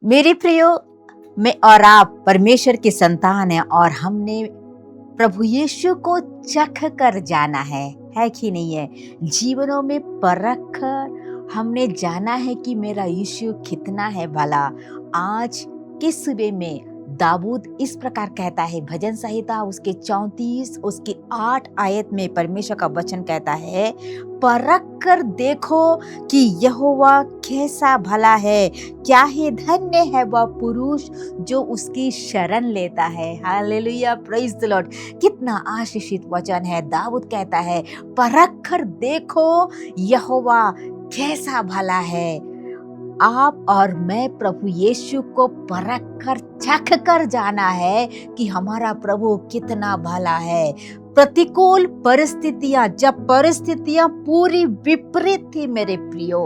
मेरे प्रियो, मैं और आप परमेश्वर की संतान हैं और हमने प्रभु यीशु को चख कर जाना है कि नहीं है? जीवनों में परख कर हमने जाना है कि मेरा यीशु कितना है भला। आज के सुबह में दाऊद इस प्रकार कहता है, भजन संहिता उसके 34 उसके 8 आयत में परमेश्वर का वचन कहता है, परख कर देखो कि यहोवा कैसा भला है, क्या ही धन्य है वह पुरुष जो उसकी शरण लेता है। Hallelujah, praise the Lord. कितना आशीषित वचन है। दाऊद कहता है, परख कर देखो यहोवा कैसा भला है। आप और मैं प्रभु यीशु को परख कर चख कर जाना है कि हमारा प्रभु कितना भला है। प्रतिकूल परिस्थितियां, जब परिस्थितियां पूरी विपरीत थी मेरे प्रियो,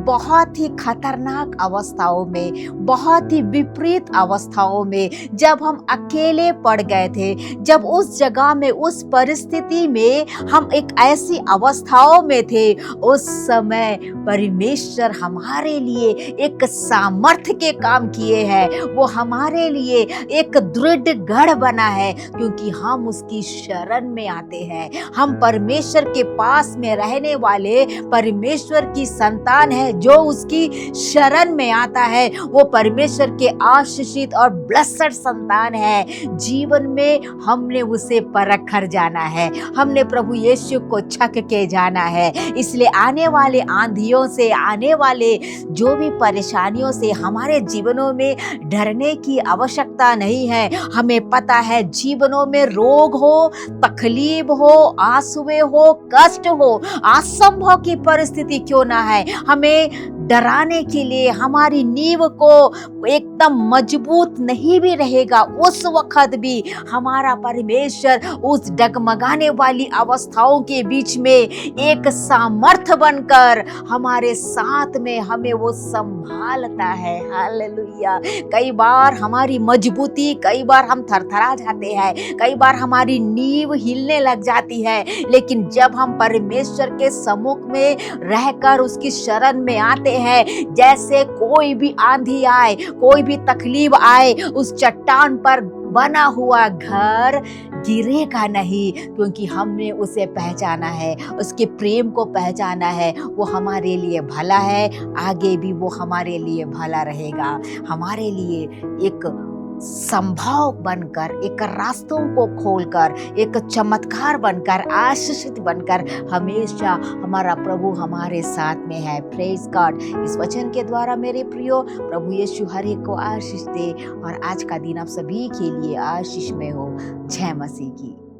बहुत ही खतरनाक अवस्थाओं में, बहुत ही विपरीत अवस्थाओं में जब हम अकेले पड़ गए थे, जब उस जगह में, उस परिस्थिति में हम एक ऐसी अवस्थाओं में थे, उस समय परमेश्वर हमारे लिए एक सामर्थ्य के काम किए हैं। वो हमारे लिए एक दृढ़ गढ़ बना है, क्योंकि हम उसकी शरण में आते हैं। हम परमेश्वर के पास में रहने वाले परमेश्वर की संतान है। जो उसकी शरण में आता है वो परमेश्वर के आशीषित और ब्लेस्ड संतान है। जीवन में हमने उसे परख कर जाना है, हमने प्रभु यीशु को छक के जाना है। इसलिए आने वाले आंधियों से, आने वाले जो भी परेशानियों से हमारे जीवनों में डरने की आवश्यकता नहीं है। हमें पता है जीवनों में रोग हो, तकलीफ हो, आंसुए हो, कष्ट हो, असंभव की परिस्थिति क्यों ना है, हमें डराने के लिए हमारी नींव को एकदम मजबूत नहीं भी रहेगा, उस वक्त भी हमारा परमेश्वर उस डगमगाने वाली अवस्थाओं के बीच में एक सामर्थ्य बनकर हमारे साथ में हमें वो संभालता है। हालेलुया। कई बार हमारी मजबूती, कई बार हम थरथरा जाते हैं, कई बार हमारी नींव हिलने लग जाती है, लेकिन जब हम परमेश्वर के सम्मुख में रहकर उसकी शरण में आते हैं, जैसे कोई भी आंधी आए, कोई भी तकलीफ आए, उस चट्टान पर बना हुआ घर गिरेगा नहीं, क्योंकि हमने उसे पहचाना है, उसके प्रेम को पहचाना है। वो हमारे लिए भला है, आगे भी वो हमारे लिए भला रहेगा। हमारे लिए एक संभव बनकर, एक रास्तों को खोलकर, एक चमत्कार बनकर, आशीषित बनकर हमेशा हमारा प्रभु हमारे साथ में है। Praise God. इस वचन के द्वारा मेरे प्रियो, प्रभु यीशु हर एक को आशीष दे और आज का दिन आप सभी के लिए आशीष में हो। जय मसीह की।